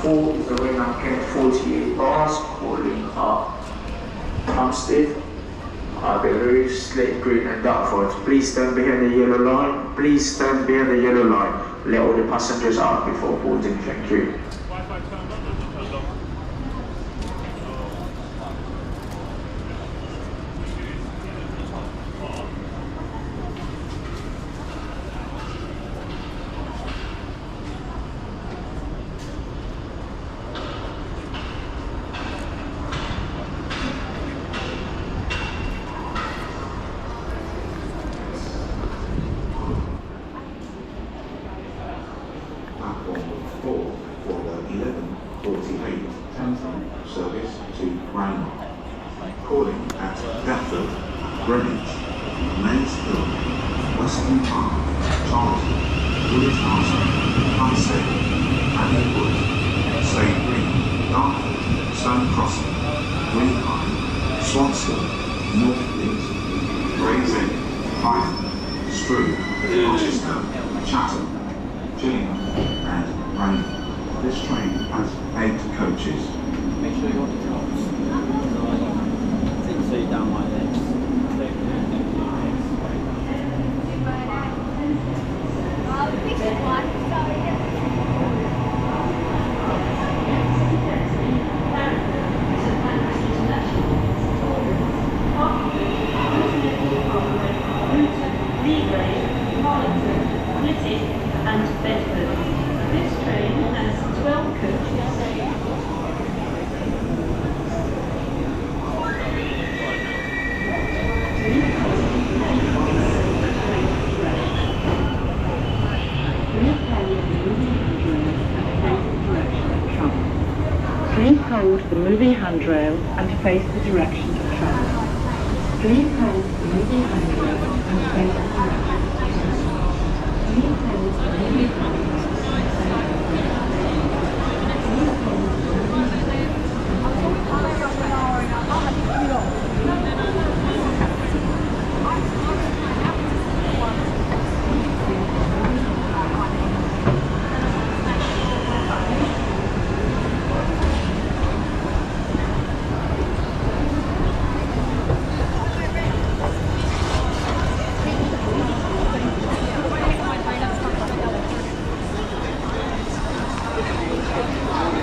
4 is the Rayman 48 bars, calling up Hampstead, Belarus, Slate Green and Dartford. Please stand behind the yellow line. Please stand behind the yellow line. Let all the passengers out before boarding. Thank you. Platform 4 for the 11:48 Thameslink service to Weymouth. Calling at Deptford, Greenwich, Mays Hill, Western Park, Charlton, Woolwich Arsenal, Hampstead, Abbey Wood, Slade Green, Dartford, Stone Crossing, Greenhine, Swansea, Northfleet, Gravesend, Hythe, Strew, Rochester, Chatham, Gillingham and Raynham. This train has 8 coaches. Make sure you got the drops. So you're down like this. And Bedford. This train has 12 coaches. Please hold the moving handrail and face the direction of travel. Please hold the moving handrail and face the direction of travel. Please hold the moving handrail.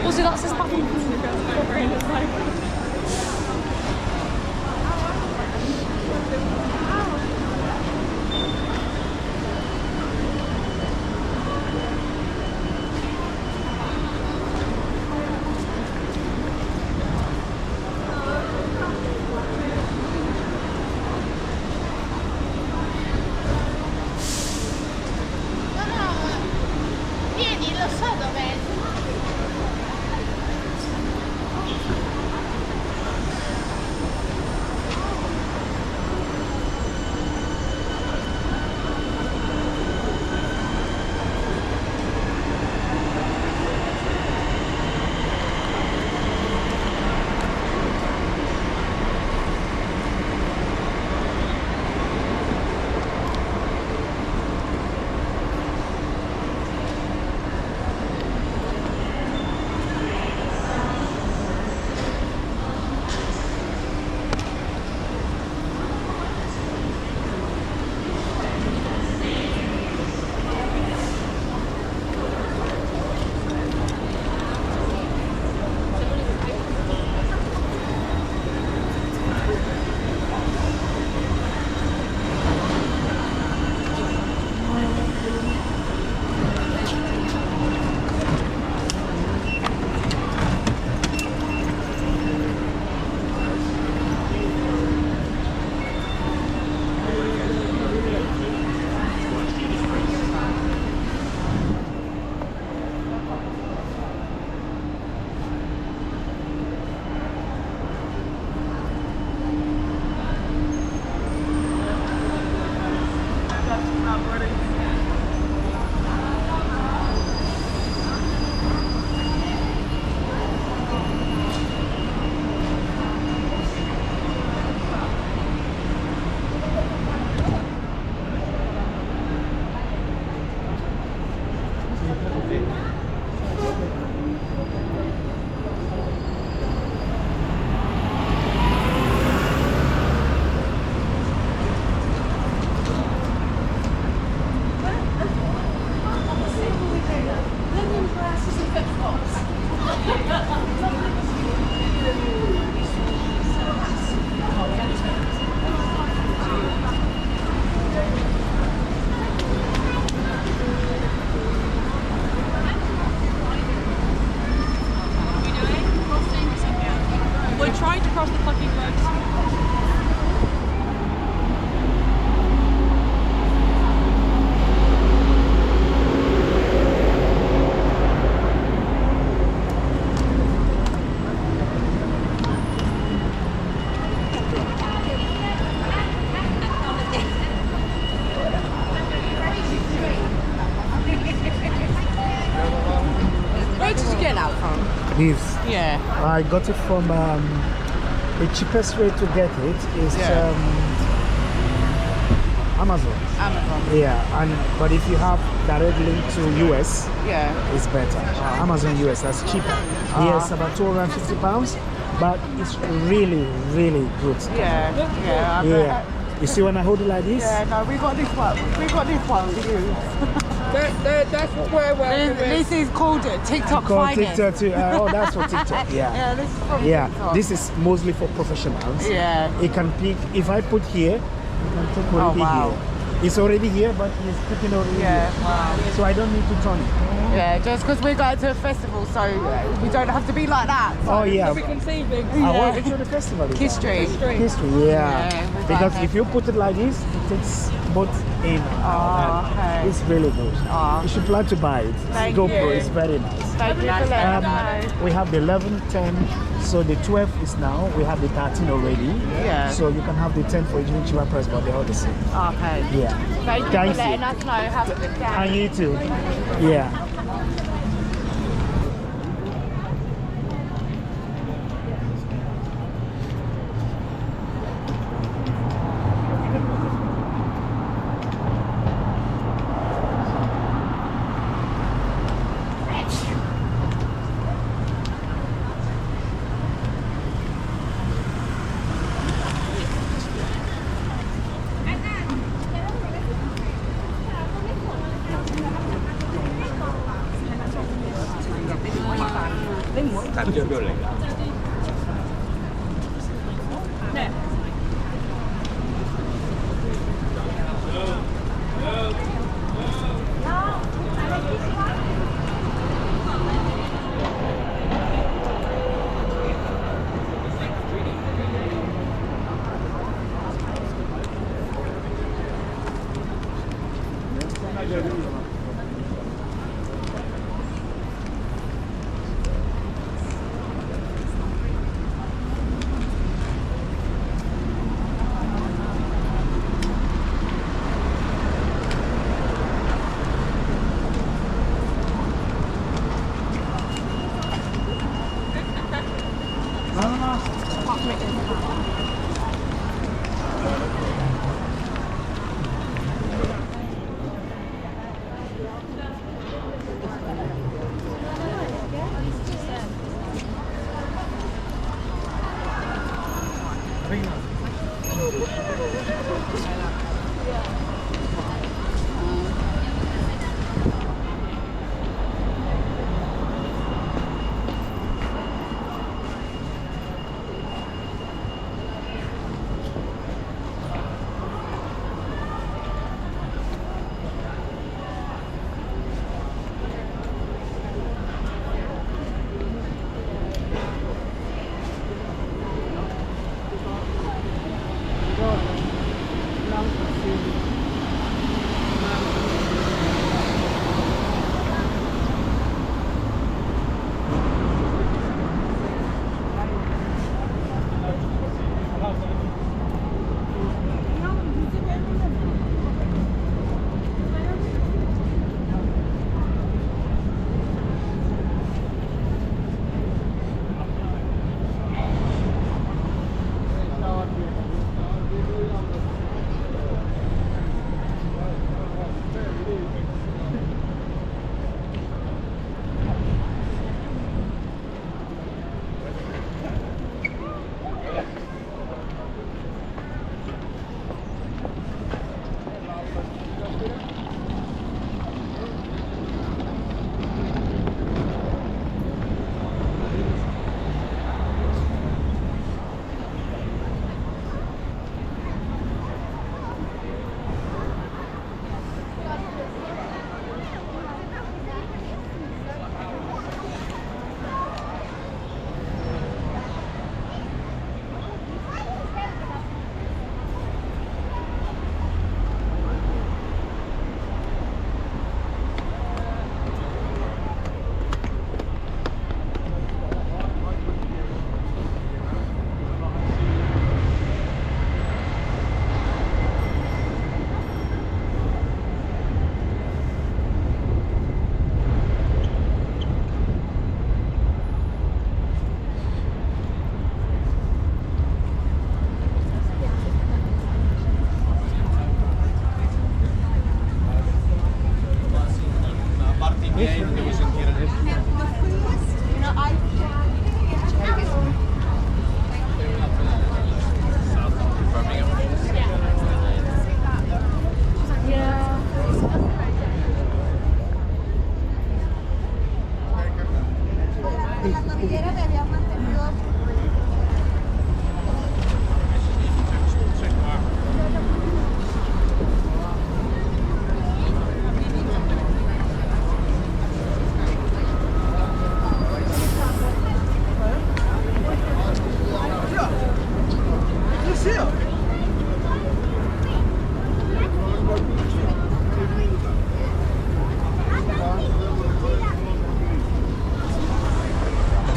Also, that's his fucking Vieni, lo so dov'è. This. Yeah. I got it from the cheapest way to get it is Yeah. Amazon. Amazon. Yeah, but if you have direct link to US, Yeah. it's better. Amazon US, that's cheaper. Yes, about £250, but it's really, really good. Yeah. Yeah. I bet. Yeah. You see when I hold it like this? Yeah, no, we got this one. We got this one to use. That's what we're working with. This is called TikTok Called finest. TikTok too. Oh, that's for TikTok. Yeah. Yeah, this is from Yeah. TikTok. This is mostly for professionals. Yeah. It can pick. If I put here, it can take already wow. here. It's already here, but it's picking already Yeah, here. wow. So I don't need to turn it. Yeah, just because we're going to a festival, so we don't have to be like that. So. Oh yeah. We can see big. Which one the festival is History. that? History, yeah. Yeah, we Because got if you put it like this, it takes both in and out. Oh, okay. It's really good. Oh. You should plan to buy it. Thank GoPro you. is very nice. Thank you for letting us know. We have the 11, 10, so the 12 is now. We have the 13 already. Yeah. So you can have the 10 for each cheaper price, but they're all the same. Okay. Yeah. Thank you Thank for letting us know. Have a good day. And you too. Yeah.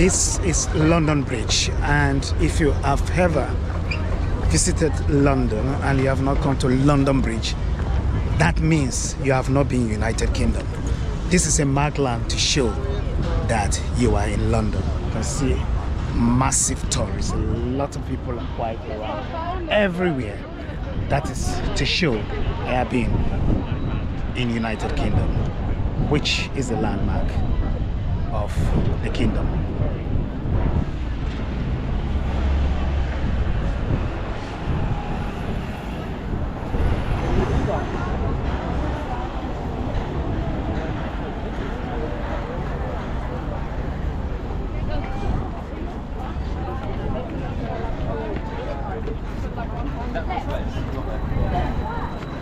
This is London Bridge, and if you have ever visited London and you have not come to London Bridge, that means you have not been in United Kingdom. This is a markland to show that you are in London. You can see massive tourists, a lot of people are quite around everywhere. That is to show I have been in United Kingdom, which is the landmark of the kingdom.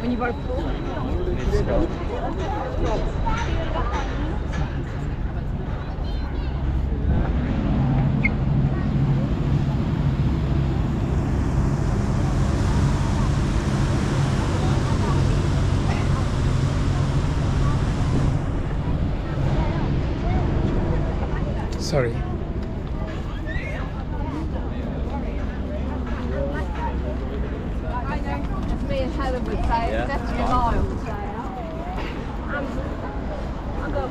When you both Sorry. It's me and Helen would say it's definitely a mile. I've got a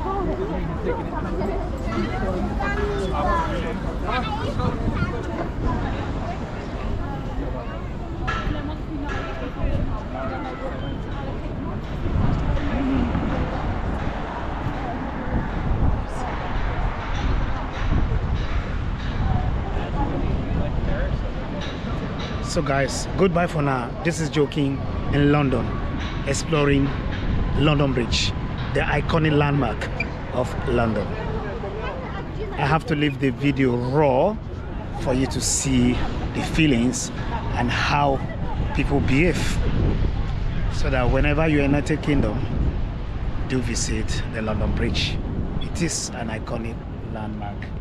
So guys, goodbye for now. This is Joking in London, exploring London Bridge, the iconic landmark of London. I have to leave the video raw for you to see the feelings and how people behave, so that whenever you're in the United Kingdom, do visit the London Bridge. It is an iconic landmark.